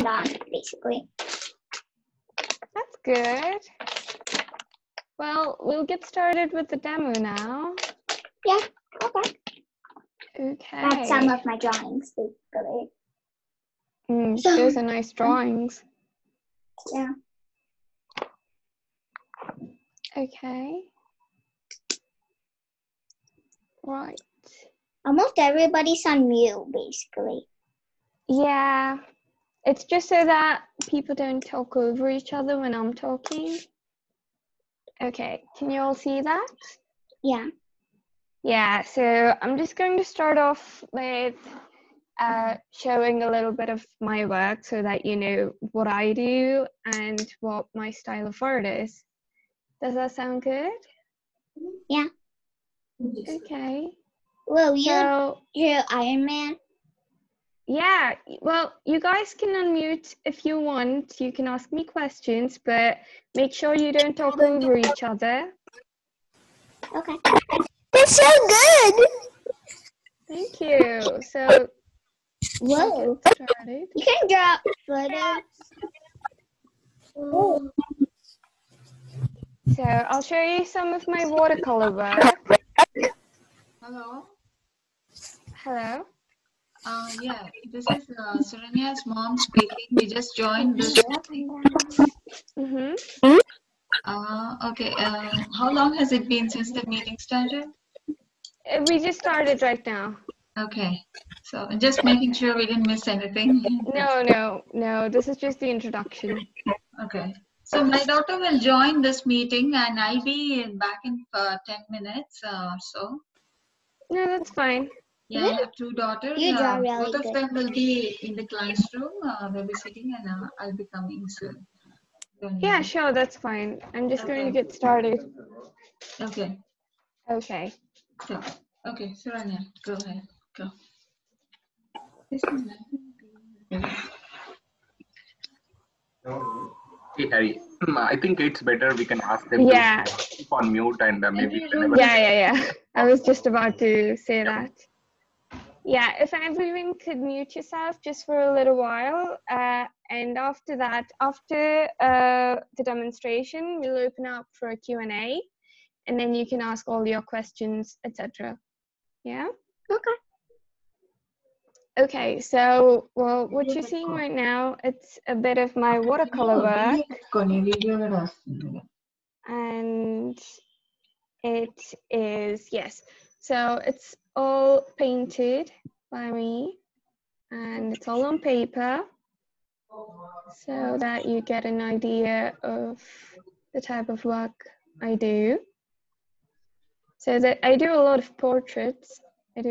turned on, basically. That's good. Well, we'll get started with the demo now. Yeah, okay. Okay. That's some of my drawings, basically. Those are nice drawings. Yeah. Okay. Right. Almost everybody's on mute, basically. Yeah. It's just so that people don't talk over each other when I'm talking. Okay, can you all see that? Yeah. Yeah, so I'm just going to start off with showing a little bit of my work so that you know what I do and what my style of art is. Does that sound good? Yeah. Okay. Will you're Iron Man? Yeah, well, you guys can unmute if you want. You can ask me questions, but make sure you don't talk over each other. Okay. That's so good! Thank you. So, whoa. Get started. You can draw photos. Oh. So, I'll show you some of my watercolor work. Hello. Hello. Yeah, this is Suranya's mom speaking. We just joined this meeting. Okay. How long has it been since the meeting started? We just started right now. Okay. So just making sure we didn't miss anything. No. This is just the introduction. Okay. So my daughter will join this meeting, and I'll be back in 10 minutes or so. No, that's fine. Yeah, I have two daughters. You draw really both of good. them will be in the classroom. They'll be sitting, and I'll be coming soon. Yeah, sure, that's fine. I'm just going to get started. Okay. Okay. So, okay, Suranya, go ahead. Go. Hey Harry, I think it's better we can ask them Yeah. to keep on mute and maybe whenever. Yeah. I was just about to say that. Yeah, if everyone could mute yourself just for a little while, and after that, after the demonstration, we'll open up for a Q&A, and then you can ask all your questions, etc. Yeah? Okay. Okay, so, well, what you're seeing right now, it's a bit of my watercolor work. And it is, yes, so it's all painted by me, and it's all on paper, so that you get an idea of the type of work I do. So that I do a lot of portraits. I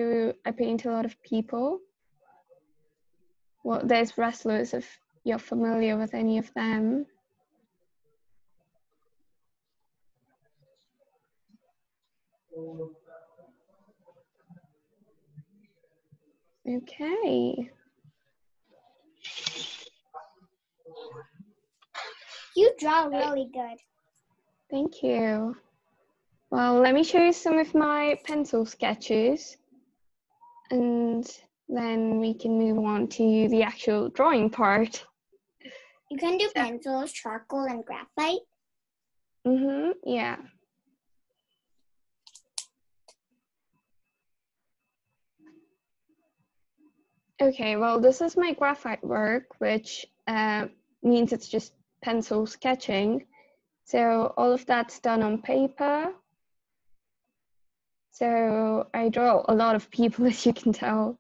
paint a lot of people. Well, there's wrestlers if you're familiar with any of them. Okay. You draw really good. Thank you. Well, let me show you some of my pencil sketches, and then we can move on to the actual drawing part. You can do pencils, charcoal, and graphite. Yeah. Okay, well, this is my graphite work, which means it's just pencil sketching. So all of that's done on paper. So I draw a lot of people, as you can tell.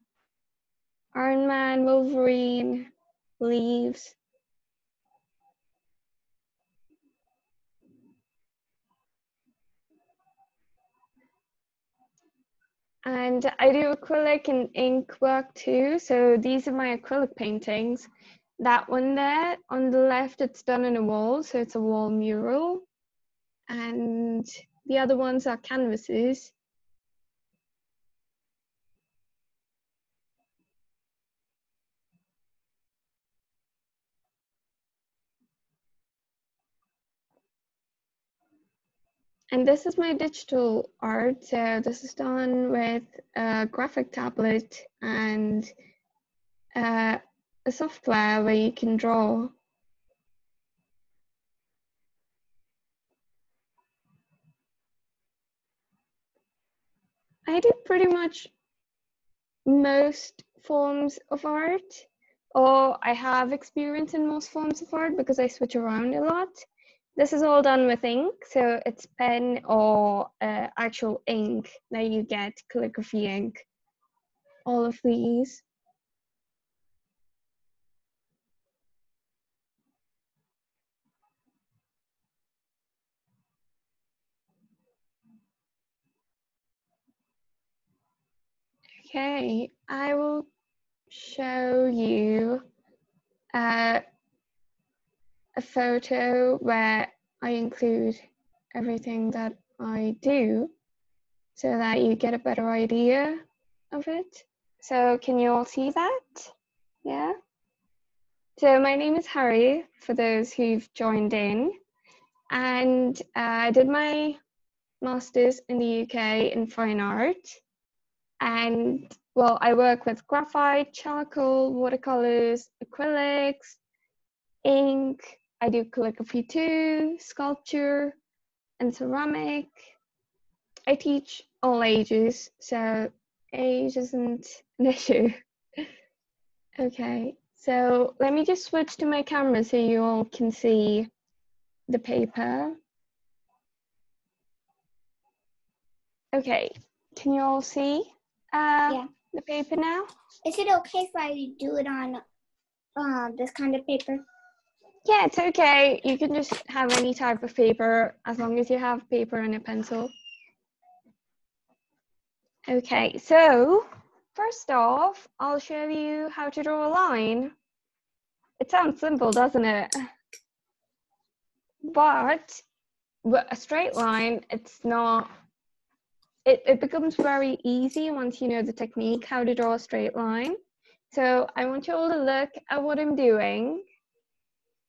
Iron Man, Wolverine, leaves. And I do acrylic and ink work too. So these are my acrylic paintings. That one there on the left, it's done on a wall. So it's a wall mural. And the other ones are canvases. And this is my digital art. So this is done with a graphic tablet and a software where you can draw. I do pretty much most forms of art, or I have experience in most forms of art because I switch around a lot. This is all done with ink, so it's pen or actual ink that you get, calligraphy ink, all of these. Okay, I will show you a photo where I include everything that I do so that you get a better idea of it. So can you all see that? Yeah. So my name is Harry, for those who've joined in, and I did my master's in the UK in fine art. And well, I work with graphite, charcoal, watercolors, acrylics, ink. I do calligraphy too, sculpture, and ceramic. I teach all ages, so age isn't an issue. Okay, so let me just switch to my camera so you all can see the paper. Okay, can you all see the paper now? Is it okay if I do it on this kind of paper? Yeah, it's okay. You can just have any type of paper as long as you have paper and a pencil. Okay, so first off, I'll show you how to draw a line. It sounds simple, doesn't it? But with a straight line, it's not. It becomes very easy once you know the technique, how to draw a straight line. So I want you all to look at what I'm doing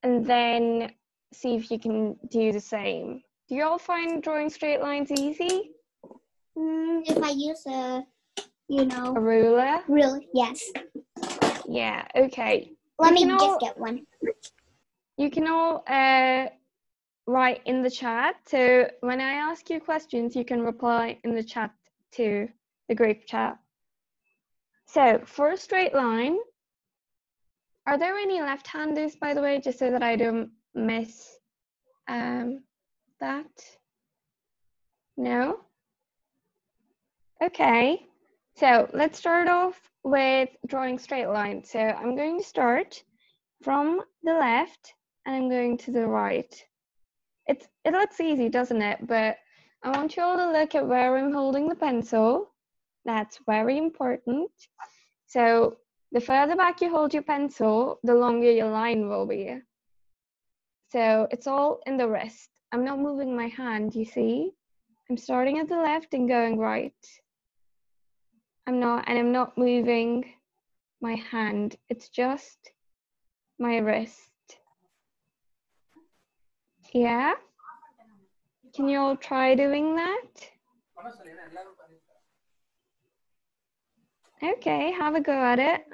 and then see if you can do the same. Do you all find drawing straight lines easy? If I use a ruler? ruler, yes. Yeah, okay. Let me just get one. You can all write in the chat. So when I ask you questions, you can reply in the chat to the group chat. So for a straight line, are there any left-handers, by the way, just so that I don't miss that? No? Okay, so let's start off with drawing straight lines. So I'm going to start from the left and I'm going to the right. It looks easy, doesn't it? But I want you all to look at where I'm holding the pencil. That's very important. So the further back you hold your pencil, the longer your line will be. So it's all in the wrist. I'm not moving my hand, you see? I'm starting at the left and going right. I'm not moving my hand. It's just my wrist. Yeah? Can you all try doing that? Okay, have a go at it.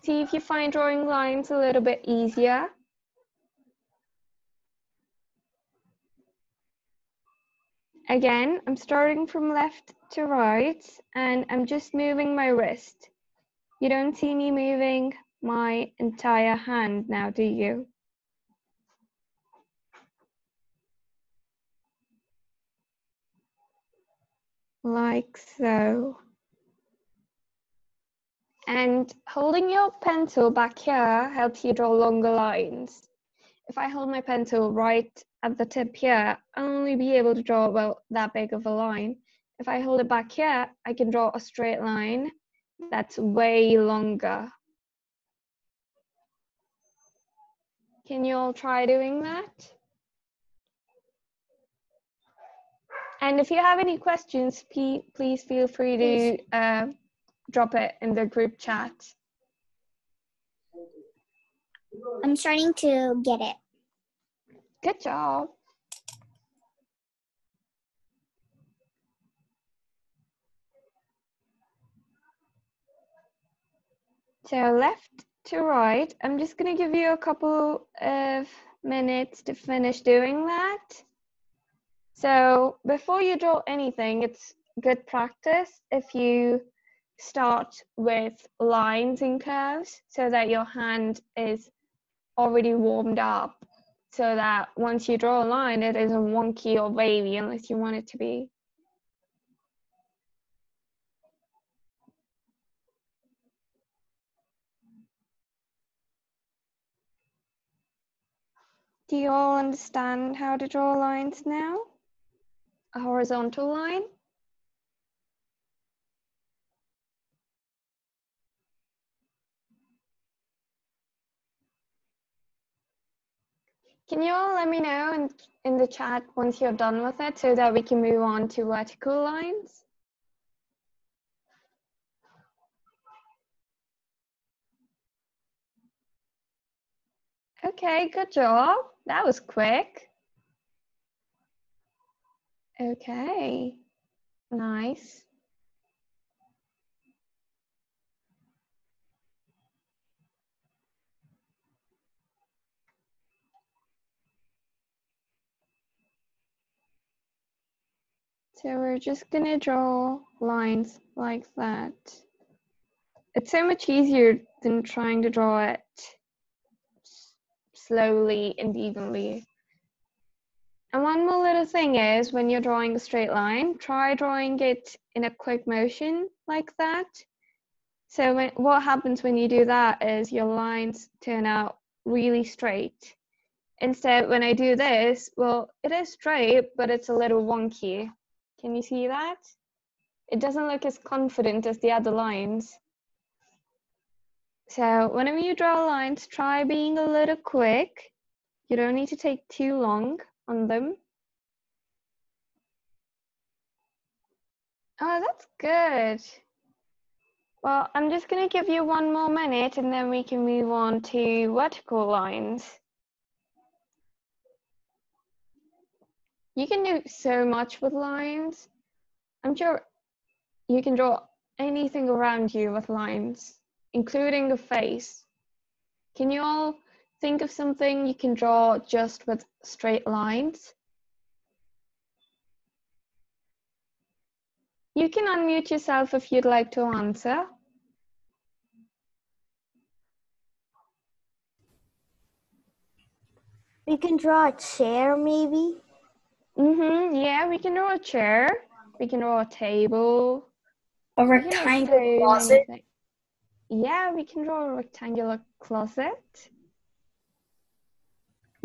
See if you find drawing lines a little bit easier. Again, I'm starting from left to right and I'm just moving my wrist. You don't see me moving my entire hand now, do you? Like so. And holding your pencil back here helps you draw longer lines. If I hold my pencil right at the tip here, I'll only be able to draw about that big of a line. If I hold it back here, I can draw a straight line that's way longer. Can you all try doing that? And if you have any questions, please feel free to drop it in the group chat. I'm starting to get it. Good job. So left to right, I'm just going to give you a couple of minutes to finish doing that. So before you draw anything, it's good practice if you start with lines and curves so that your hand is already warmed up, so that once you draw a line, it isn't wonky or wavy unless you want it to be. Do you all understand how to draw lines now? A horizontal line? Can you all let me know in the chat once you're done with it so that we can move on to vertical lines? Okay, good job. That was quick. Okay, nice. So we're just gonna draw lines like that. It's so much easier than trying to draw it slowly and evenly. And one more little thing is, when you're drawing a straight line, try drawing it in a quick motion like that. So what happens when you do that is your lines turn out really straight. Instead, when I do this, well, it is straight, but it's a little wonky. Can you see that? It doesn't look as confident as the other lines. So whenever you draw lines, try being a little quick. You don't need to take too long on them. Oh, that's good. Well, I'm just going to give you one more minute and then we can move on to vertical lines. You can do so much with lines. I'm sure you can draw anything around you with lines, including a face. Can you all think of something you can draw just with straight lines? You can unmute yourself if you'd like to answer. We can draw a chair, maybe. Yeah, we can draw a chair. We can draw a table. A We can draw rectangle so closet. many things. Yeah, we can draw a rectangular closet.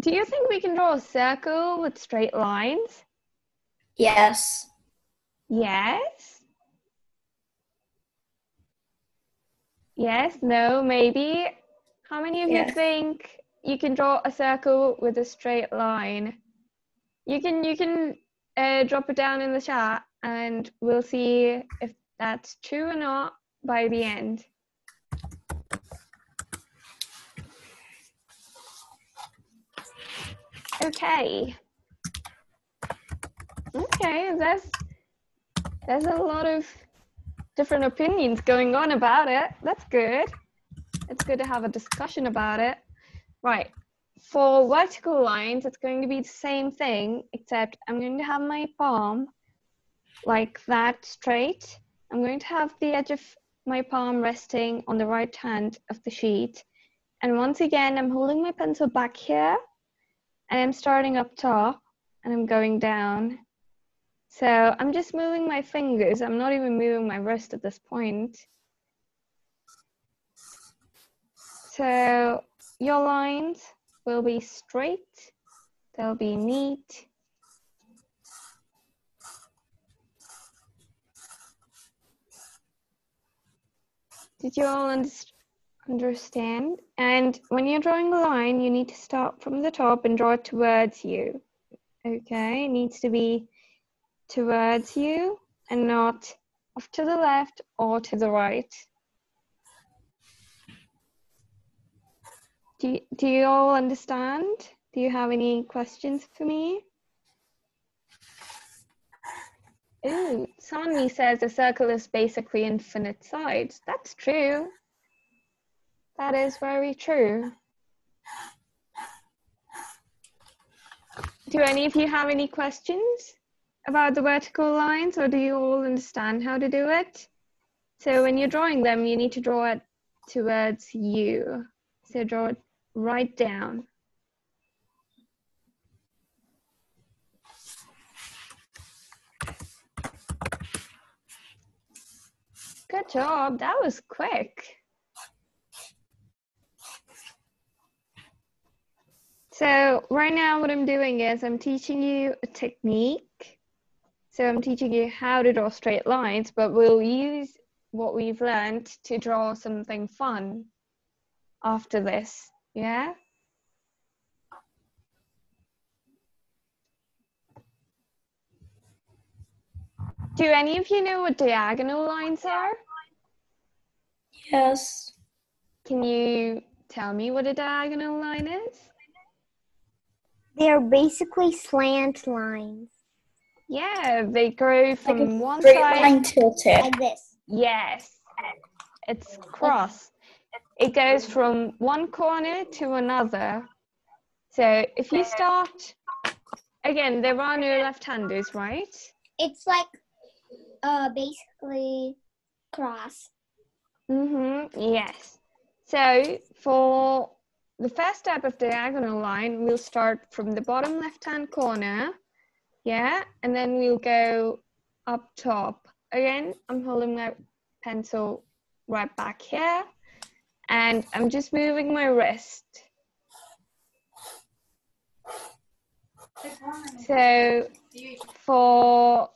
Do you think we can draw a circle with straight lines? Yes. Yes. Yes, no, maybe. How many of you Yes. think you can draw a circle with a straight line? You can drop it down in the chat and we'll see if that's true or not by the end. Okay. Okay, there's a lot of different opinions going on about it. That's good. It's good to have a discussion about it. Right. For vertical lines, it's going to be the same thing, except I'm going to have my palm like that straight. I'm going to have the edge of my palm resting on the right hand of the sheet. And once again, I'm holding my pencil back here and I'm starting up top and I'm going down. So I'm just moving my fingers. I'm not even moving my wrist at this point. So your lines will be straight, they'll be neat. Did you all understand? And when you're drawing a line, you need to start from the top and draw it towards you. Okay, it needs to be towards you and not off to the left or to the right. Do you all understand? Do you have any questions for me? Ooh, Sanmi says a circle is basically infinite sides. That's true. That is very true. Do any of you have any questions about the vertical lines, or do you all understand how to do it? So when you're drawing them, you need to draw it towards you. So draw it right down. Good job, that was quick. So right now what I'm doing is I'm teaching you a technique. So I'm teaching you how to draw straight lines, but we'll use what we've learned to draw something fun after this, yeah? Do any of you know what diagonal lines are? Yes. Can you tell me what a diagonal line is? They're basically slant lines. Yeah, they go from Like a one straight side. line tilted. Like this. Yes, it's cross. It goes from one corner to another. So if you start, again, there are no left-handers, right? It's like basically cross. Yes. So for the first step of diagonal line, we'll start from the bottom left-hand corner, yeah, and then we'll go up top. Again, I'm holding my pencil right back here, and I'm just moving my wrist. So for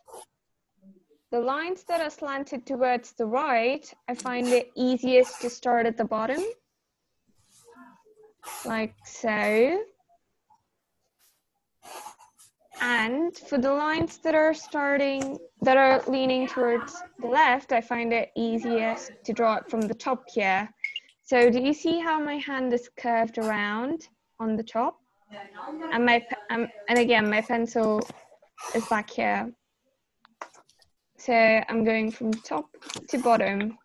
the lines that are slanted towards the right, I find it easiest to start at the bottom, like so. And for the lines that are leaning towards the left, I find it easiest to draw it from the top here. So do you see how my hand is curved around on the top? And and again, my pencil is back here. So I'm going from top to bottom.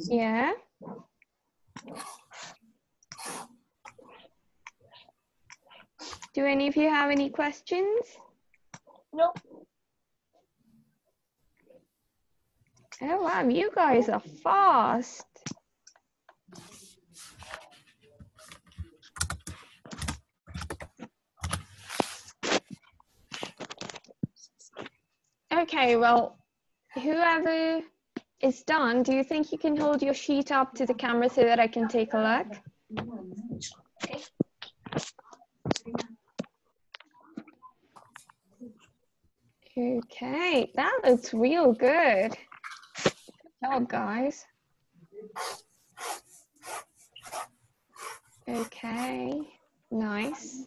Yeah. Do any of you have any questions? Nope. Oh wow, you guys are fast. Okay, well, whoever is done, do you think you can hold your sheet up to the camera so that I can take a look? Okay, that looks real good. Good job, guys. Okay, nice.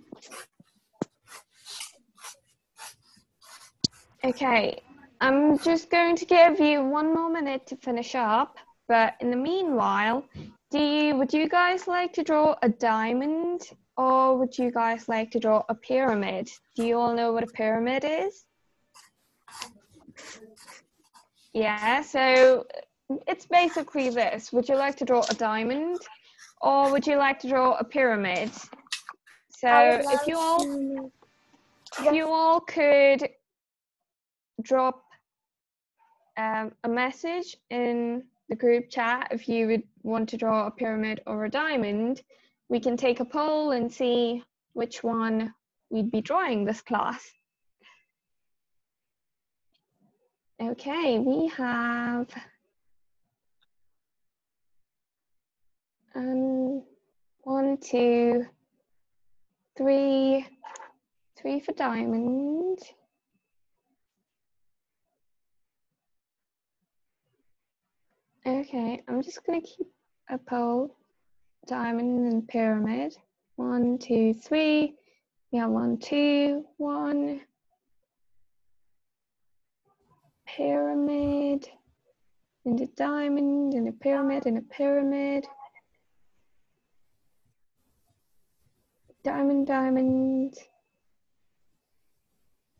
Okay, I'm just going to give you 1 more minute to finish up, but in the meanwhile, would you guys like to draw a diamond, or would you guys like to draw a pyramid? Do you all know what a pyramid is? Yeah, so it's basically this. Would you like to draw a diamond, or would you like to draw a pyramid? So if you all could drop a message in the group chat if you would want to draw a pyramid or a diamond, we can take a poll and see which one we'd be drawing this class. Okay, we have 1, 2, 3, 3 for diamond. Okay, I'm just gonna keep a poll, diamond and pyramid. 1, 2, 3. Yeah, 1, 2, 1. Pyramid, and a diamond, and a pyramid, and a pyramid. Diamond, diamond,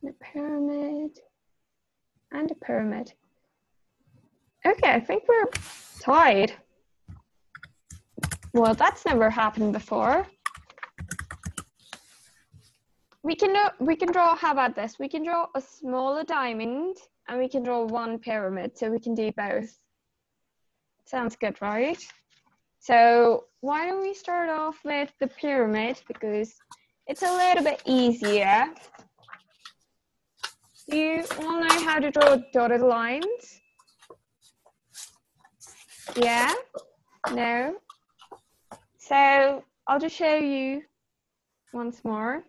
and a pyramid, and a pyramid. Okay, I think we're tied. Well, that's never happened before. We can draw, how about this? We can draw a smaller diamond and we can draw one pyramid, so we can do both. Sounds good, right? So why don't we start off with the pyramid, because it's a little bit easier. Do you all know how to draw dotted lines? Yeah? No? So I'll just show you once more.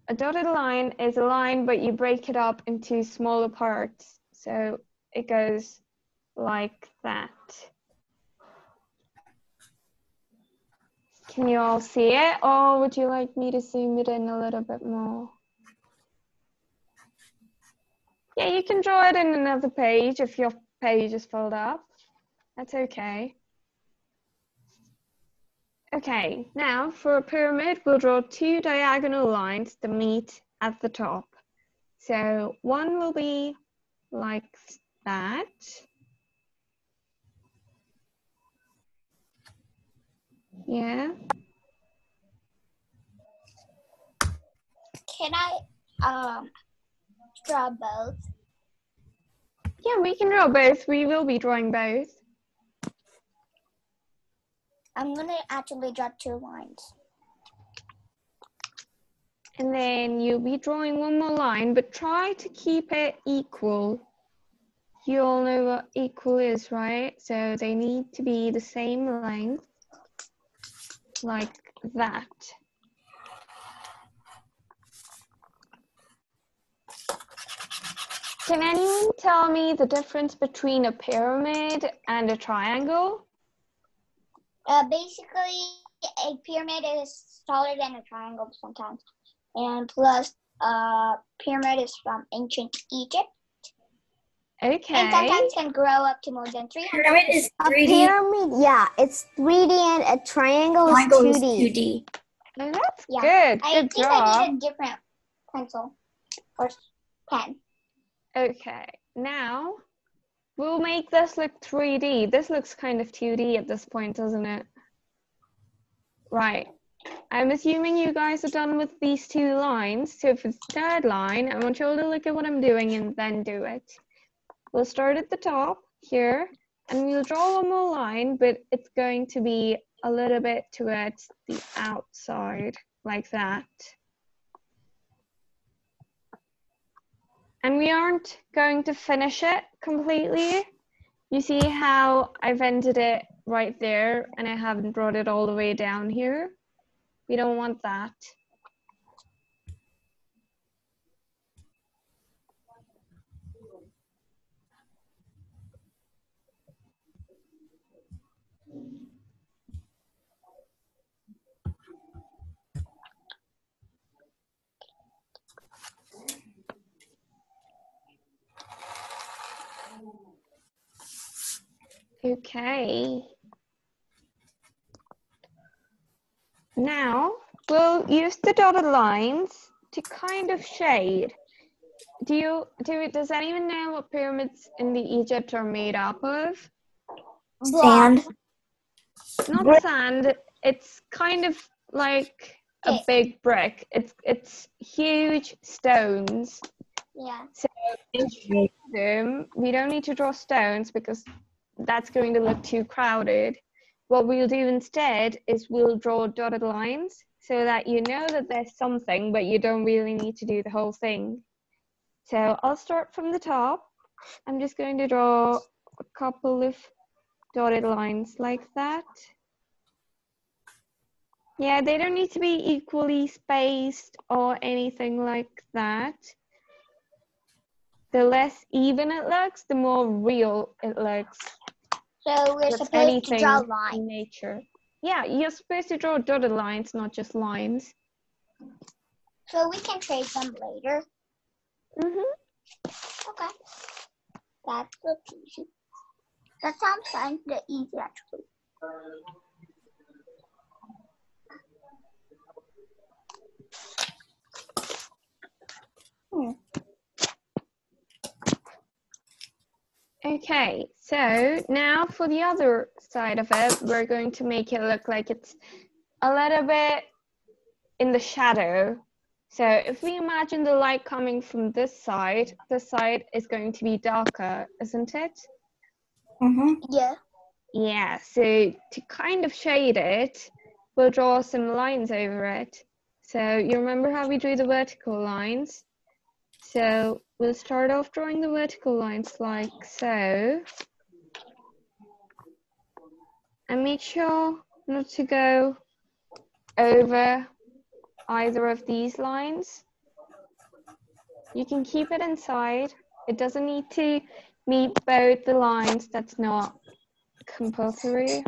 A dotted line is a line, but you break it up into smaller parts. So it goes like that. Can you all see it? Or would you like me to zoom it in a little bit more? Yeah, you can draw it in another page if your page is filled up. That's okay. Okay, now for a pyramid, we'll draw two diagonal lines that meet at the top. So one will be like that. Yeah. Can I draw both? Yeah, we can draw both. We will be drawing both. I'm gonna actually draw two lines. And then you'll be drawing one more line, but try to keep it equal. You all know what equal is, right? So they need to be the same length, like that. Can anyone tell me the difference between a pyramid and a triangle? Basically, a pyramid is taller than a triangle sometimes. And plus, pyramid is from ancient Egypt. Okay. And sometimes can grow up to more than 300. Pyramid is A 3D. pyramid, yeah, it's 3D, and a triangle is 2D. Oh, that's Yeah. good. I Good think job. I need a different pencil or pen. Okay, now we'll make this look 3D. This looks kind of 2D at this point, doesn't it? Right. I'm assuming you guys are done with these two lines. So for the third line, I want you all to look at what I'm doing and then do it. We'll start at the top here, and we'll draw one more line, but it's going to be a little bit towards the outside, like that. And we aren't going to finish it completely. You see how I've ended it right there, and I haven't brought it all the way down here? We don't want that. Okay. Now we'll use the dotted lines to kind of shade. Does anyone know what pyramids in the Egypt are made up of? Sand. Not sand. It's kind of like a big brick. It's huge stones. Yeah. So we don't need to draw stones because that's going to look too crowded. What we'll do instead is we'll draw dotted lines so that you know that there's something, but you don't really need to do the whole thing. So I'll start from the top. I'm just going to draw a couple of dotted lines like that. Yeah, they don't need to be equally spaced or anything like that. The less even it looks, the more real it looks. So we're With supposed to draw anything lines. in nature. Yeah, you're supposed to draw dotted lines, not just lines. So we can trade them later. Okay. That looks easy. That sounds kind of easy actually. Okay, So now for the other side of it, we're going to make it look like it's a little bit in the shadow. So if we imagine the light coming from this side is going to be darker, isn't it? Mm-hmm. Yeah. Yeah, so to kind of shade it, we'll draw some lines over it. So you remember how we drew the vertical lines? So we'll start off drawing the vertical lines like so. And make sure not to go over either of these lines. You can keep it inside. It doesn't need to meet both the lines. That's not compulsory.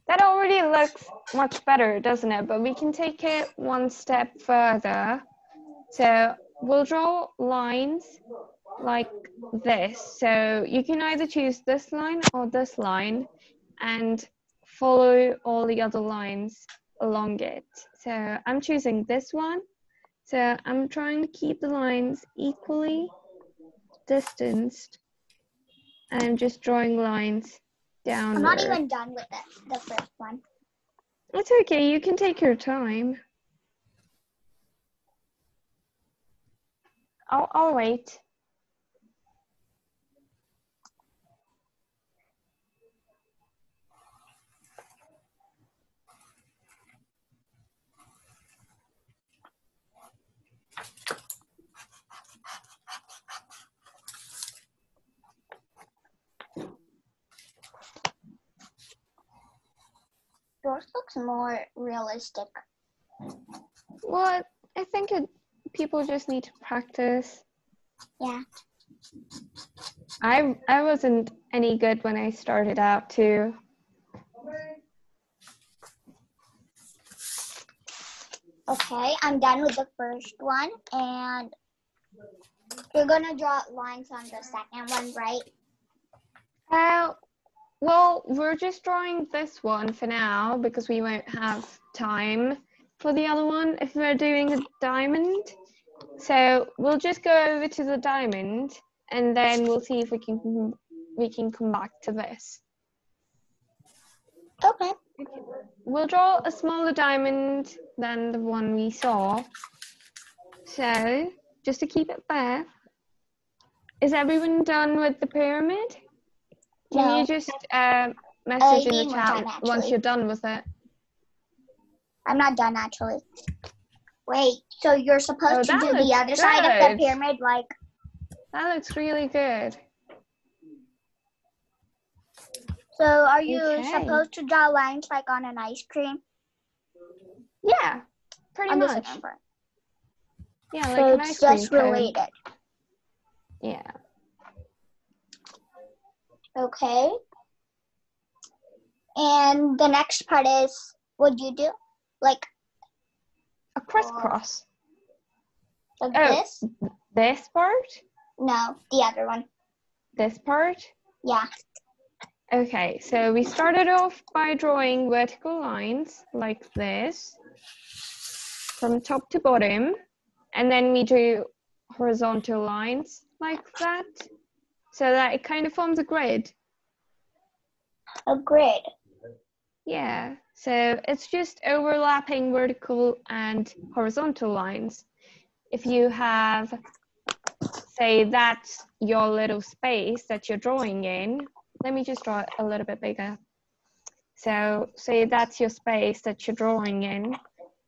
That already looks much better, doesn't it? But we can take it one step further. So we'll draw lines like this. So you can either choose this line or this line and follow all the other lines along it. So I'm choosing this one. So I'm trying to keep the lines equally distanced and just drawing lines downward. I'm not even done with the first one. It's okay, you can take your time. I'll wait. Yours looks more realistic. Well, I think people just need to practice. Yeah. I wasn't any good when I started out too. Okay, I'm done with the first one, and you're gonna draw lines on the second one, right? Well, we're just drawing this one for now because we won't have time for the other one if we're doing a diamond. So we'll just go over to the diamond and then we'll see if we can come back to this. Okay. We'll draw a smaller diamond than the one we saw. So just to keep it fair, is everyone done with the pyramid? Can No. you just message in need the more chat time, once actually. you're done with it? I'm not done, actually. Wait, so you're supposed to that do the looks other side of the good. pyramid, like... That looks really good. So are you Okay. supposed to draw lines like on an ice cream? Yeah, pretty On the much. second part. Yeah, like So an it's ice cream just cone. related. Yeah. Okay. And the next part is, what do you do? Like A crisscross. this? This part? No, the other one. This part? Yeah. Okay, so we started off by drawing vertical lines like this from top to bottom, and then we drew horizontal lines like that so that it kind of forms a grid. A grid. Yeah, so it's just overlapping vertical and horizontal lines. If you have, say, that's your little space that you're drawing in, let me just draw it a little bit bigger. So say that's your space that you're drawing in.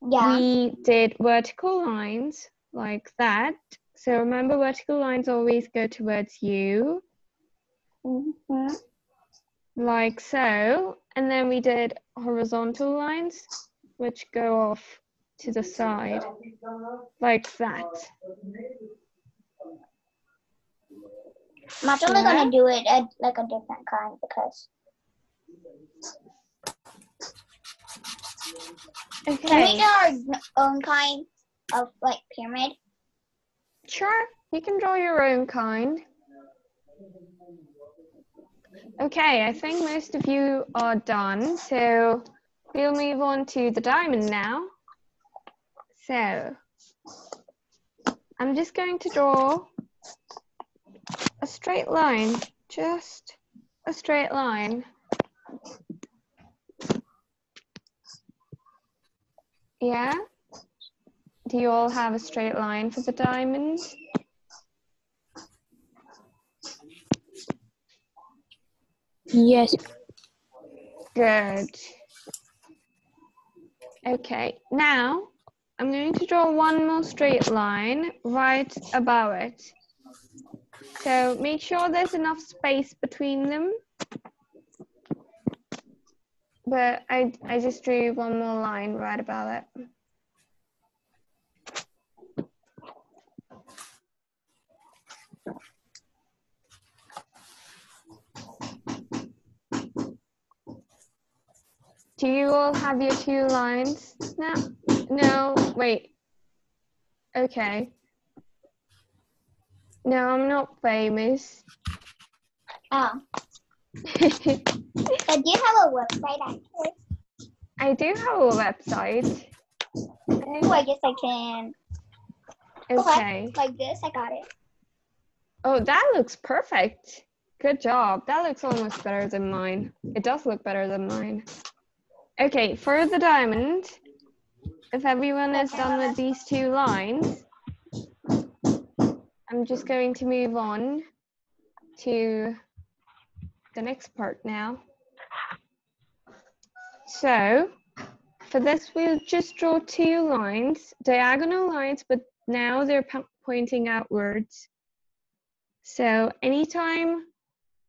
Yeah. We did vertical lines like that. So remember, vertical lines always go towards you. Mm-hmm. Like so. And then we did horizontal lines, which go off to the side, like that. I'm actually gonna do it at like a different kind because. Okay. Can we do our own kind of like pyramid? Sure, you can draw your own kind. Okay, I think most of you are done, so we'll move on to the diamond now. So I'm just going to draw a straight line, just a straight line. Yeah? Do you all have a straight line for the diamond? Yes. Good. Okay, now I'm going to draw one more straight line right above it. So make sure there's enough space between them. But I just drew one more line right above it. Do you all have your 2 lines now? No, wait. Okay. No, I'm not famous. Oh. So do you have a website actually? I do have a website. Oh, I guess I can. Okay. Like this, I got it. Oh, that looks perfect. Good job. That looks almost better than mine. It does look better than mine. Okay, for the diamond, if everyone is done with these 2 lines, I'm just going to move on to the next part now. So for this, we'll just draw 2 lines, diagonal lines, but now they're pointing outwards. So anytime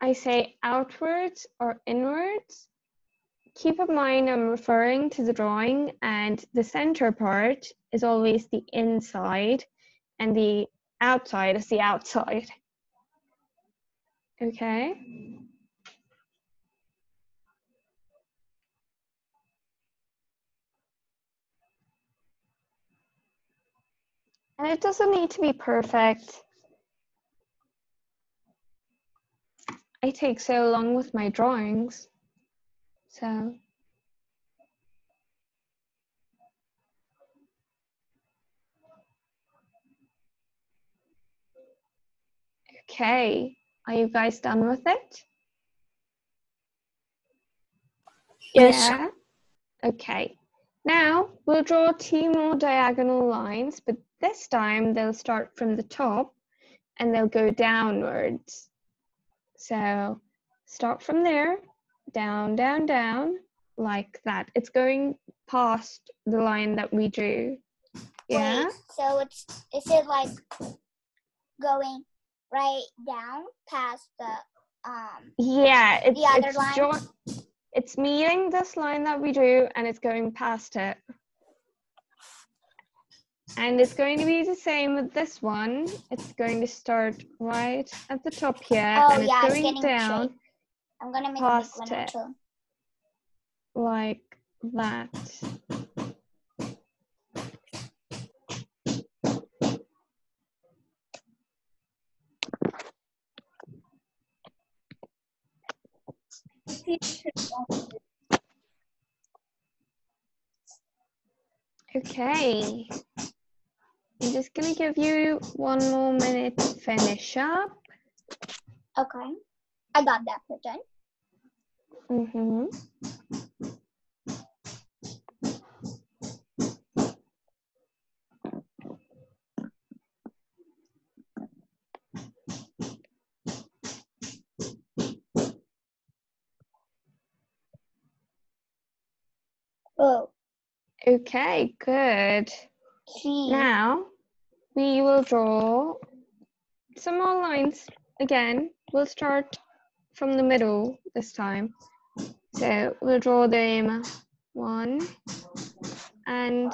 I say outwards or inwards, keep in mind I'm referring to the drawing, and the center part is always the inside and the outside is the outside. Okay? And it doesn't need to be perfect. I take so long with my drawings. So okay, are you guys done with it? Yes. Yeah? Okay. Now we'll draw 2 more diagonal lines, but this time they'll start from the top and they'll go downwards. So start from there, down, down, down, like that. It's going past the line that we drew. Yeah? Wait, so is it like going right down past the Yeah, other line? It's meeting this line that we drew and it's going past it. And it's going to be the same with this one. It's going to start right at the top here, and it's going down. I'm gonna make past a big one too. Like that. Okay. I'm just gonna give you 1 more minute to finish up. Okay. I got that pattern. Mm-hmm. Oh. Okay, good. Now we will draw some more lines again. We'll start from the middle this time. So we'll draw them 1 and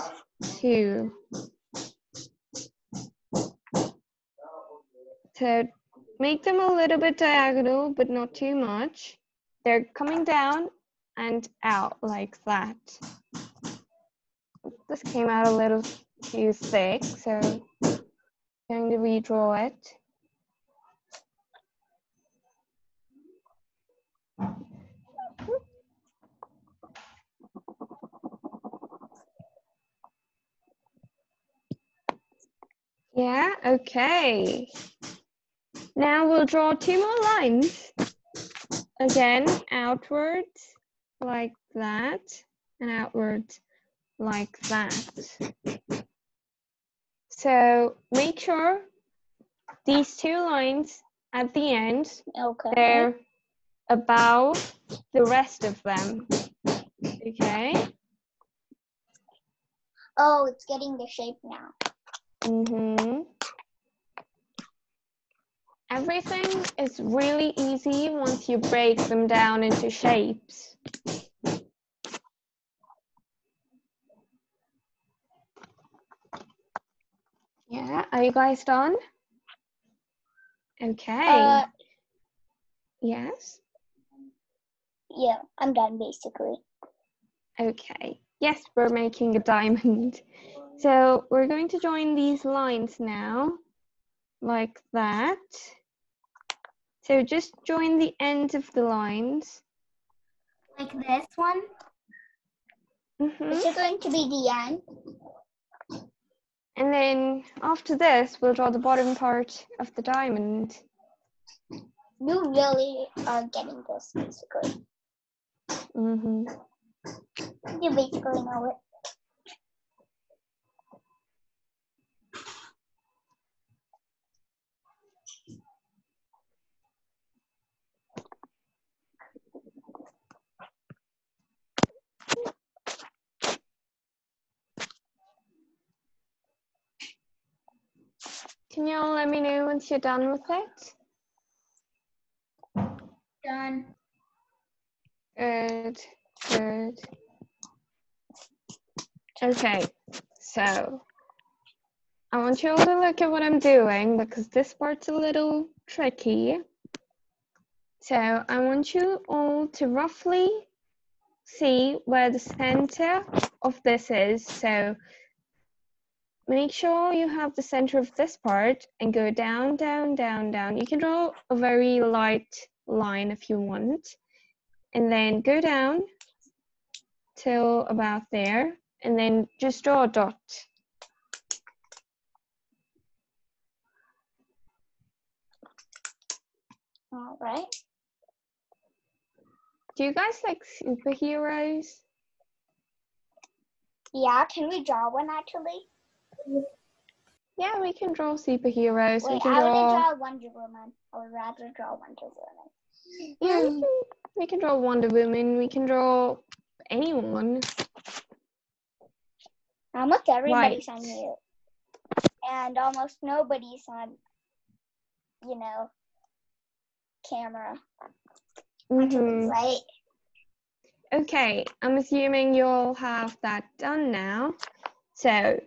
2. So make them a little bit diagonal, but not too much. They're coming down and out like that. This came out a little too thick, so I'm going to redraw it. Yeah, Okay. Now we'll draw 2 more lines. Again, outwards like that, and outwards like that. So make sure these 2 lines at the end, Okay. they're above the rest of them. Okay. Oh, it's getting the shape now. Everything is really easy once you break them down into shapes. Yeah, are you guys done? Okay. Yes. Yeah, I'm done basically. Okay. Yes, we're making a diamond. So we're going to join these lines now, like that. So just join the ends of the lines. Like this one? Is it going to be the end? And then after this, we'll draw the bottom part of the diamond. You really are getting this basically. You basically know it. Can you all let me know once you're done with it? Done. Good, good. Okay, so I want you all to look at what I'm doing because this part's a little tricky. So I want you all to roughly see where the center of this is. So make sure you have the center of this part and go down, down, down, down. You can draw a very light line if you want. And then go down till about there. And then just draw a dot. All right. Do you guys like superheroes? Yeah, can we draw one actually? Yeah, we can draw superheroes. Wait, we can I wouldn't draw. draw Wonder Woman. I would rather draw Wonder Woman. Yeah, we can draw Wonder Woman. We can draw anyone. Almost everybody's Right. on mute. And almost nobody's on, you know, camera. Right? Okay, I'm assuming you'll have that done now. So,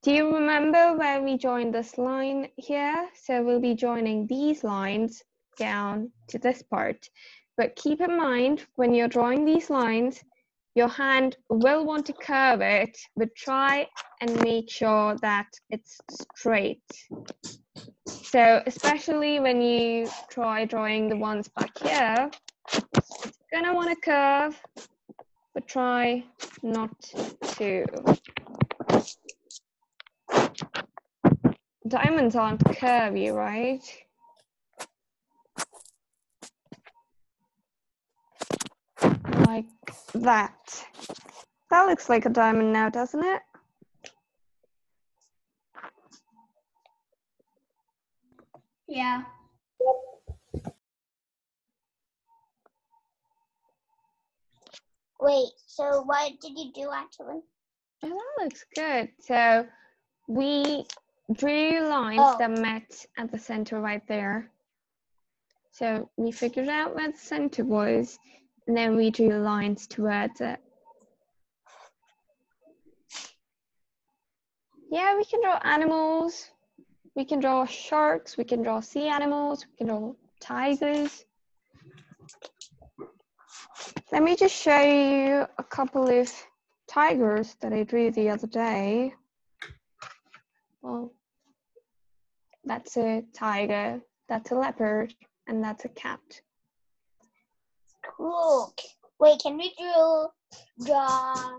do you remember where we joined this line here? So we'll be joining these lines down to this part. But keep in mind, when you're drawing these lines, your hand will want to curve it, but try and make sure that it's straight. So especially when you try drawing the ones back here, it's gonna want to curve, but try not to. Diamonds aren't curvy, right? Like that. That looks like a diamond now, doesn't it? Yeah. Wait, so what did you do actually? Oh, that looks good. So we drew lines that met at the center right there. So we figured out where the center was, and then we drew lines towards it. Yeah, we can draw animals. We can draw sharks. We can draw sea animals. We can draw tigers. Let me just show you a couple of tigers that I drew the other day. Well, that's a tiger, that's a leopard, and that's a cat. Cool. Wait, can we draw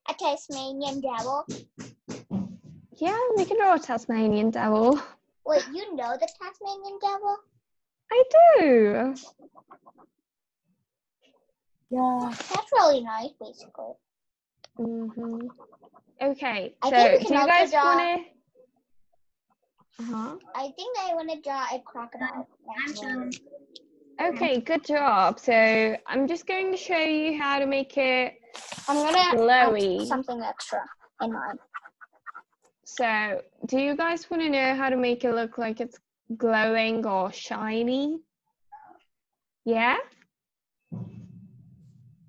a Tasmanian devil? Yeah, we can draw a Tasmanian devil. Wait, you know the Tasmanian devil? I do. Yeah. That's really nice, basically. Mm-hmm. Okay, I so think we do can you also guys draw- want to? I think I want to draw a crocodile. Okay, good job. So I'm just going to show you how to make it I'm gonna glowy. add something extra in mine. So do you guys want to know how to make it look like it's glowing or shiny? Yeah?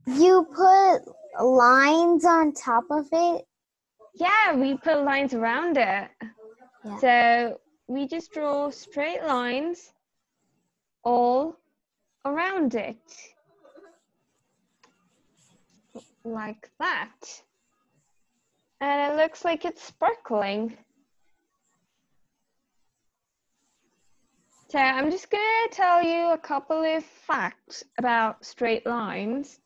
You put lines on top of it. Yeah, we put lines around it. Yeah. So we just draw straight lines all around it. Like that. And it looks like it's sparkling. So I'm just going to tell you a couple of facts about straight lines.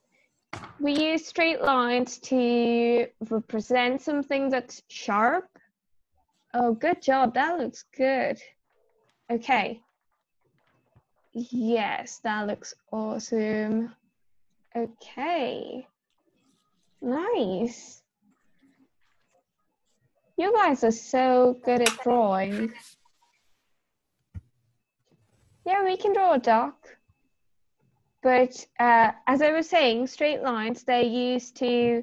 We use straight lines to represent something that's sharp. Oh, good job. That looks good. Okay. Yes, that looks awesome. Okay. Nice. You guys are so good at drawing. Yeah, we can draw a duck. But as I was saying, straight lines, they're used to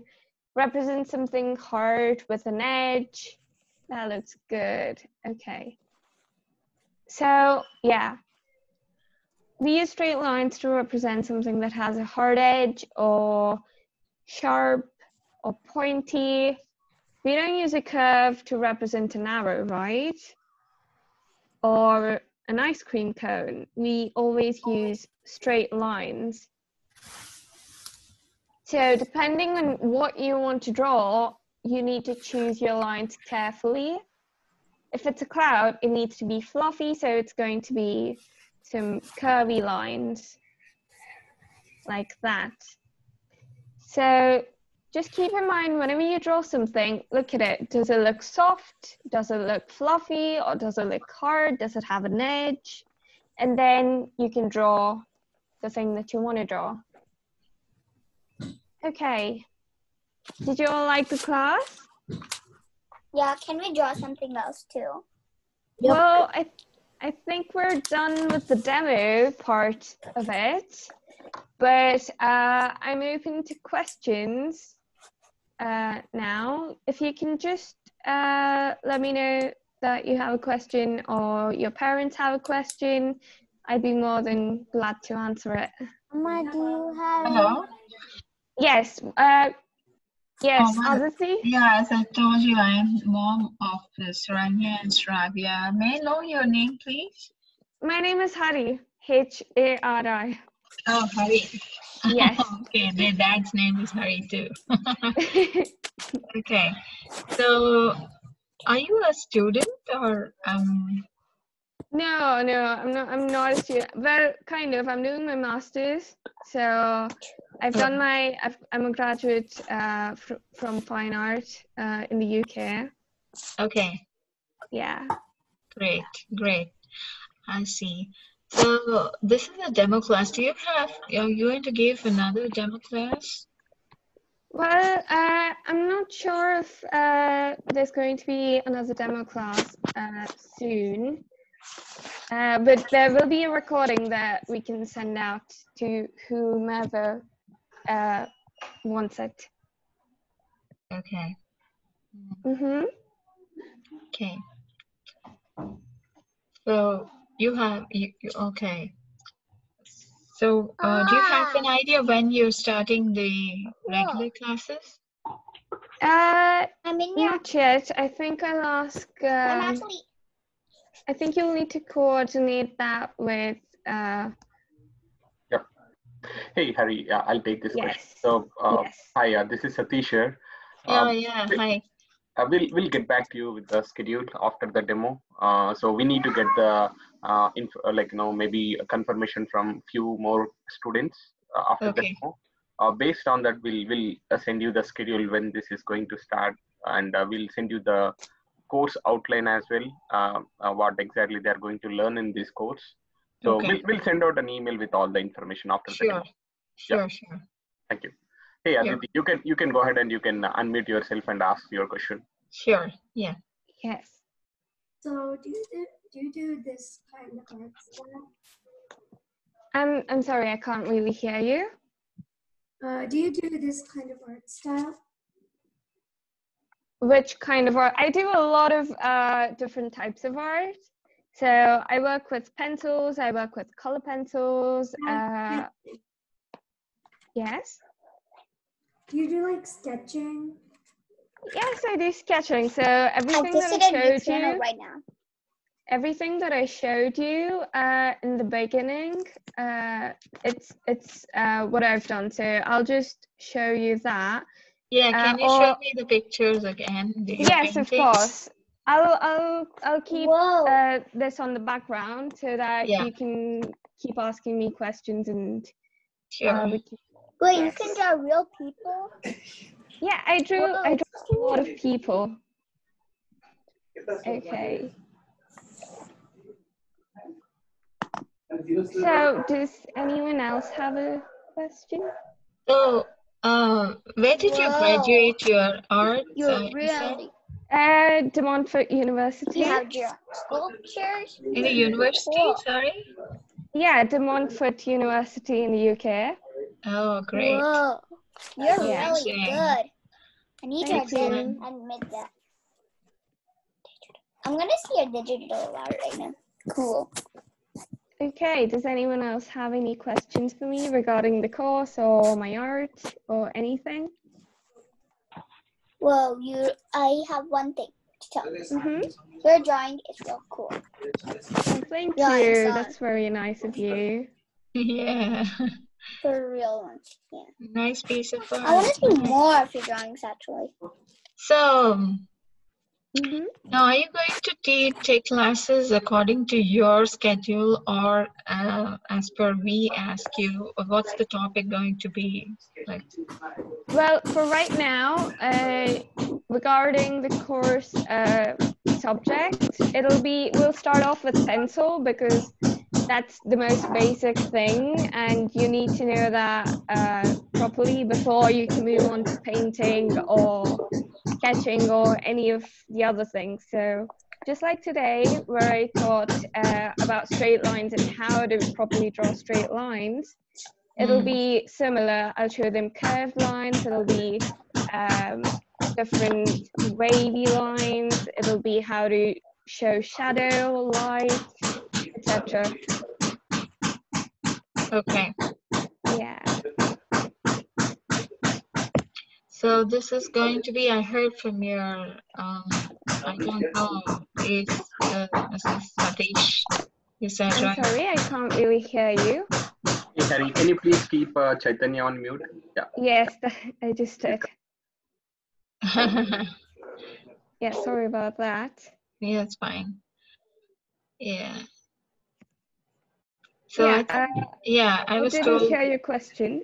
represent something hard with an edge. That looks good. Okay. So, yeah. We use straight lines to represent something that has a hard edge or sharp or pointy. We don't use a curve to represent an arrow, right? Or an ice cream cone. We always use straight lines. So depending on what you want to draw, you need to choose your lines carefully. If it's a cloud, it needs to be fluffy, so it's going to be some curvy lines like that. So just keep in mind, whenever you draw something, look at it. Does it look soft? Does it look fluffy? Or does it look hard? Does it have an edge? And then you can draw the thing that you want to draw. Okay. Did you all like the class? Yeah, can we draw something else too? Yep. Well, I think we're done with the demo part of it, but I'm open to questions now. If you can just let me know that you have a question or your parents have a question, I'd be more than glad to answer it. Mama, do you have? Hello. Yes, yes, Oh, Aditi? yeah, as I told you, I am mom of Saranya and Shravya. May I know your name, please? My name is Hari, H-A-R-I. Oh, Hari. Yes. Okay, their dad's name is Hari too. Okay, so are you a student or No, I'm not a student. Well, kind of. I'm doing my master's. So I've done I'm a graduate from fine art in the UK. okay, Yeah. great. I see. So this is a demo class. Do you have, are you going to give another demo class? Well, I'm not sure if there's going to be another demo class soon. But there will be a recording that we can send out to whomever wants it. Okay. Mm-hmm. Okay. So you have, okay. So do you have an idea when you're starting the regular classes? I'm in here. Not yet. I think I'll ask. I'm actually. I think you'll need to coordinate that with. Yep. Hey, Hari, I'll take this question. Yes. So, Yes. hi, this is Satish here. Yeah, hi. We'll get back to you with the schedule after the demo. So we need to get the maybe a confirmation from few more students after the demo. Based on that, we'll send you the schedule when this is going to start, and we'll send you the course outline as well, what exactly they are going to learn in this course. So we'll send out an email with all the information after the demo. Sure. Thank you. Hey, Aditi, you can go ahead and you can unmute yourself and ask your question. Sure. Yeah. Yes. So do you do this kind of art style? I'm sorry, I can't really hear you. Do you do this kind of art style? Which kind of art? I do a lot of different types of art. So I work with pencils, I work with color pencils. Yes. Do you do like sketching? Yes, I do sketching. So everything that I showed you right now. Everything that I showed you in the beginning, it's what I've done. So I'll just show you that. Yeah, can you show me the pictures again? Yes, of course. I'll keep this on the background so that you can keep asking me questions and Wait, you can draw real people? Yeah, I drew a lot of people. Okay. So does anyone else have a question? So where did you graduate your art? You're really De Montfort University. You have your sculptures? In a university, sorry? Yeah, De Montfort University in the UK. Oh, great. Whoa. You're really good. I need to admit that. I'm going to see a digital art right now. Cool. Okay, does anyone else have any questions for me regarding the course or my art or anything? Well, I have one thing to tell you. Your drawing is real cool. Oh, thank you. That's very nice of you. Yeah. For real ones. Yeah. Nice piece of art. I want to see more of your drawings, actually. So, now are you going to take classes according to your schedule, or as per we ask you, or what's the topic going to be like? Well, for right now, regarding the course subject, we'll start off with pencil because that's the most basic thing, and you need to know that properly before you can move on to painting or sketching or any of the other things. So just like today, where I taught about straight lines and how to properly draw straight lines, it'll be similar. I'll show them curved lines, it'll be different wavy lines, it'll be how to show shadow, light, etc. Okay. Yeah. So this is going to be, I heard from your, I don't know, is Mrs. Satish. Is that right? I'm sorry, I can't really hear you. Hey, Harry, can you please keep Chaitanya on mute? Yeah. Yes, I just did. Yeah, sorry about that. Yeah, it's fine. Yeah. So yeah, I was didn't told. hear your question.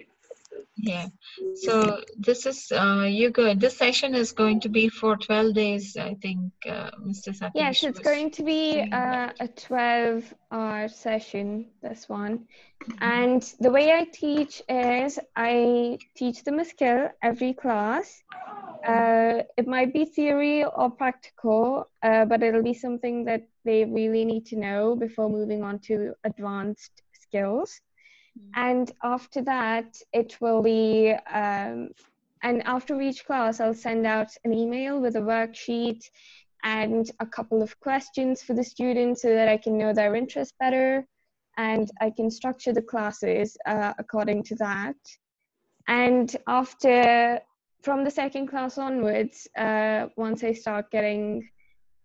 Yeah. So this is this session is going to be for 12 days, I think, Mr. Satish. Yes, it's going to be a 12-hour session, this one. And the way I teach is I teach them a skill every class. It might be theory or practical, but it'll be something that they really need to know before moving on to advanced skills. And after that, it will be, and after each class, I'll send out an email with a worksheet and a couple of questions for the students so that I can know their interests better, and I can structure the classes according to that. And from the second class onwards, once I start getting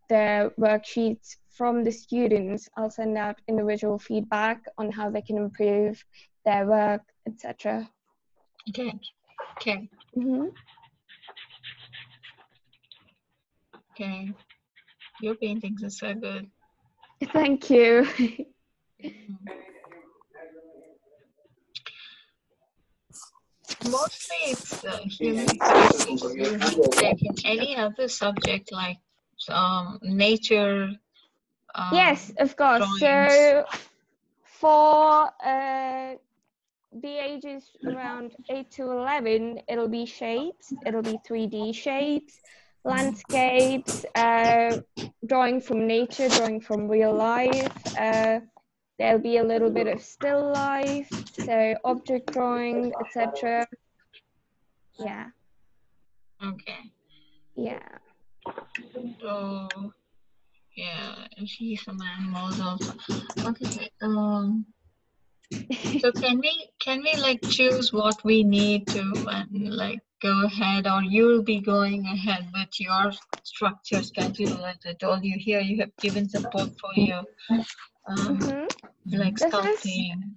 the worksheets from the students, I'll send out individual feedback on how they can improve their work, etc. Okay. Okay. Okay. Your paintings are so good. Thank you. Mostly it's human studies. You have taken any other subject like nature Yes, of course. drawings? So for the ages around 8 to 11, it'll be shapes, it'll be 3D shapes, landscapes, drawing from nature, drawing from real life. There'll be a little bit of still life, so object drawing, etc. Yeah. Okay. Yeah. So yeah, and see some animals also. Okay. So can we like choose what we need to and like go ahead, or you'll be going ahead with your structure schedule? As I told you here, you have given some portfolio, like sculpting.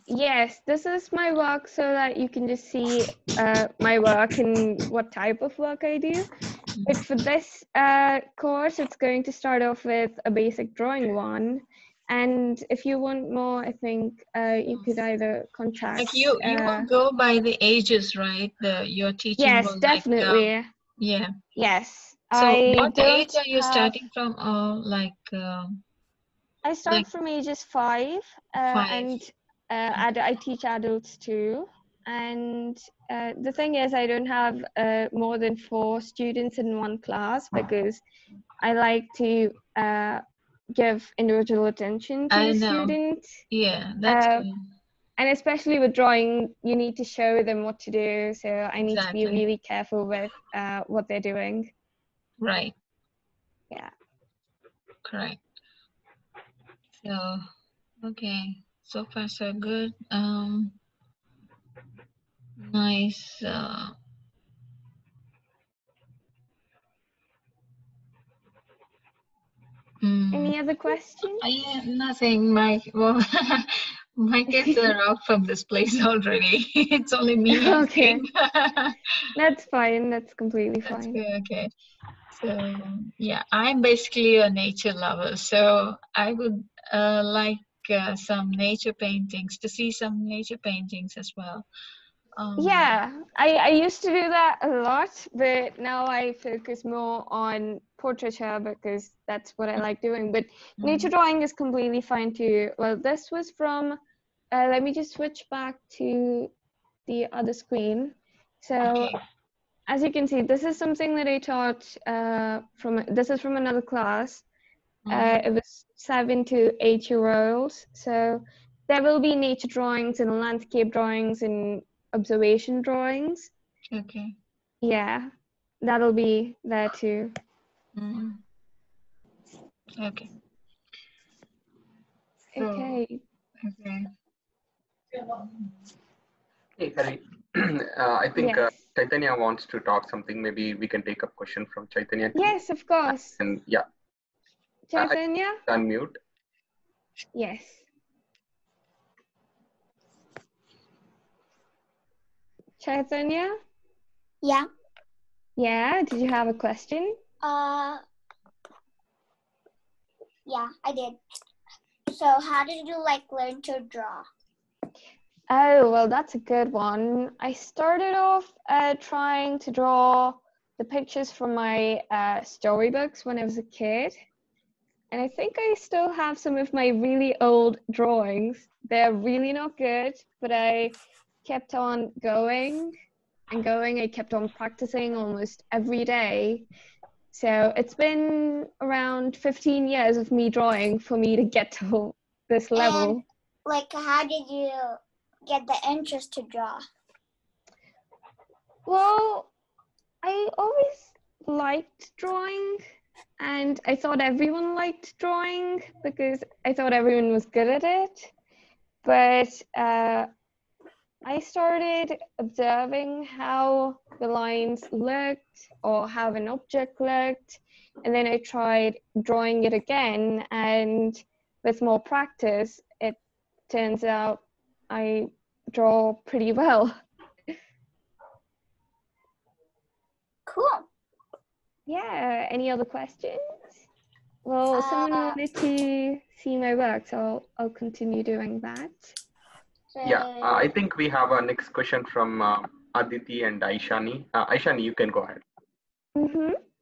Yes, this is my work so that you can just see my work and what type of work I do. But for this course, it's going to start off with a basic drawing one. And if you want more, I think you could either contact. Like you will go by the ages, right? Your teaching yes, will definitely. like yeah. Yes. So what age are you starting from? I start like from ages 5, 5. and I teach adults too. And the thing is, I don't have more than 4 students in one class because I like to give individual attention to the student. Yeah, that's good. And especially with drawing, you need to show them what to do. So I need to be really careful with what they're doing. Right. Yeah. Correct. So, okay. So far, so good. Nice. Any other questions? Nothing. My kids are out from this place already. It's only me asking. Okay. That's fine. That's completely fine. Good, okay. So yeah, I'm basically a nature lover. So I would like some nature paintings, to see some nature paintings as well. Yeah, I used to do that a lot, but now I focus more on portraiture because that's what I like doing. But nature drawing is completely fine too. Well, this was from, let me just switch back to the other screen. So as you can see, this is something that I taught this is from another class. It was 7 to 8 year olds. So there will be nature drawings and landscape drawings and observation drawings. Okay. Yeah, that'll be there too. Okay. Okay. Okay. Hey, Hari. I think Chaitanya wants to talk something. Maybe we can take a question from Chaitanya too. Yes, of course. And yeah. Chaitanya? Unmute. Yes. Chaitanya? Yeah. Yeah, did you have a question? Yeah, I did. So how did you like learn to draw? Oh, well, that's a good one. I started off trying to draw the pictures from my storybooks when I was a kid. And I think I still have some of my really old drawings. They're really not good, but I kept on going and going. I kept on practicing almost every day. So it's been around 15 years of me drawing for me to get to this level. And like, how did you get the interest to draw? Well, I always liked drawing, and I thought everyone liked drawing because I thought everyone was good at it. But I started observing how the lines looked or how an object looked, and then I tried drawing it again, and with more practice, it turns out I draw pretty well. Cool. Yeah, any other questions? Well, someone wanted to see my work, so I'll continue doing that. Yeah, I think we have a next question from Aditi and Aishani. Aishani, you can go ahead.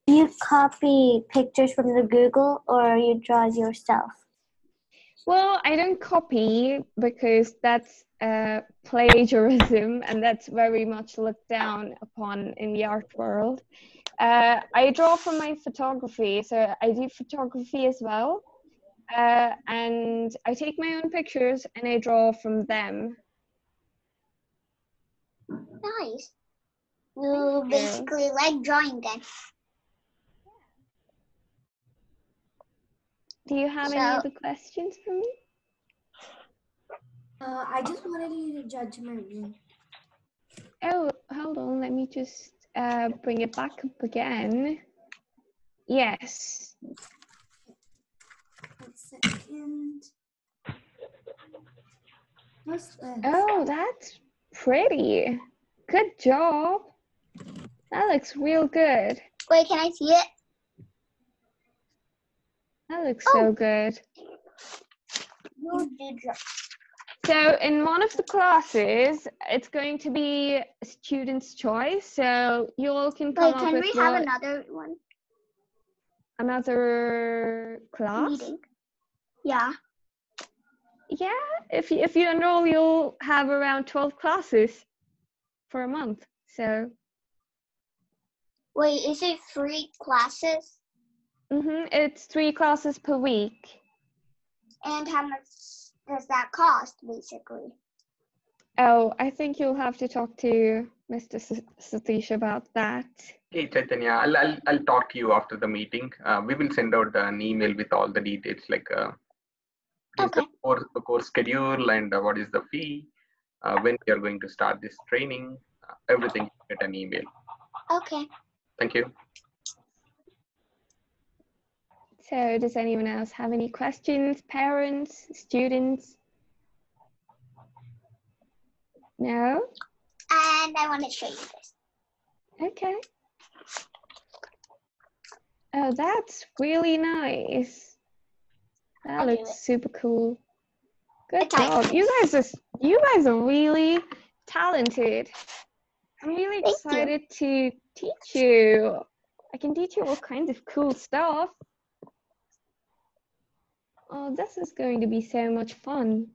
You copy pictures from the Google or you draw yourself? Well, I don't copy because that's plagiarism, and that's very much looked down upon in the art world. I draw from my photography, so I do photography as well. And I take my own pictures and I draw from them. Nice. You basically like drawing then. Do you have any other questions for me? I just wanted you to judge my room. Oh, hold on. Let me just bring it back up again. Yes. 1 second. What's this? Oh, that's pretty. Good job. That looks real good. Wait, can I see it? That looks so good. You did draw. So in one of the classes, it's going to be a student's choice. So you all can come Wait, up can with we have another one? Another class? Meeting. Yeah. Yeah, if you enroll, you'll have around 12 classes for a month. So. Wait, is it 3 classes? It's 3 classes per week. And how much does that cost, basically? Oh, I think you'll have to talk to Mr. Satish about that. Hey Chaitanya, I'll talk to you after the meeting. We will send out an email with all the details, like the course schedule and what is the fee, when we are going to start this training, everything. Get an email. Okay. Thank you. So does anyone else have any questions? Parents, students? No? And I want to show you this. Okay. Oh, that's really nice. That looks super cool. Good job. You guys are really talented. I'm really excited to teach you. I can teach you all kinds of cool stuff. Oh, this is going to be so much fun.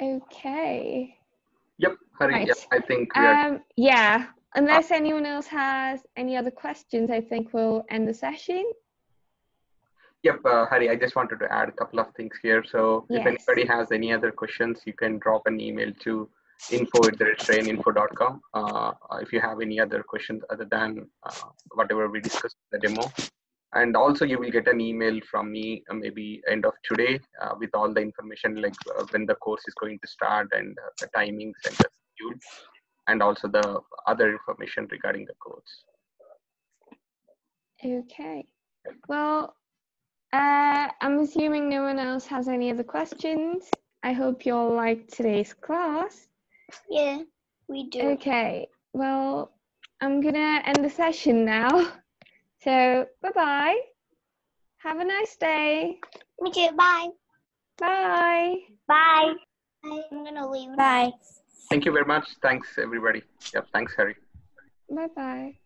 Okay. Yep, Hari, Right. yeah, I think we are. Yeah, unless anyone else has any other questions, I think we'll end the session. Yep, Hari, I just wanted to add a couple of things here. So if anybody has any other questions, you can drop an email to info@traininfo.com. If you have any other questions other than whatever we discussed in the demo. And also you will get an email from me maybe end of today with all the information, like when the course is going to start and the timings and the schedule, and also the other information regarding the course. Okay. Well, I'm assuming no one else has any other questions. I hope you all liked today's class. Yeah, we do. Okay. Well, I'm gonna end the session now. So, bye-bye. Have a nice day. Me too. Bye. Bye. Bye. I'm gonna leave. Bye. Thank you very much. Thanks, everybody. Yep, thanks, Hari. Bye-bye.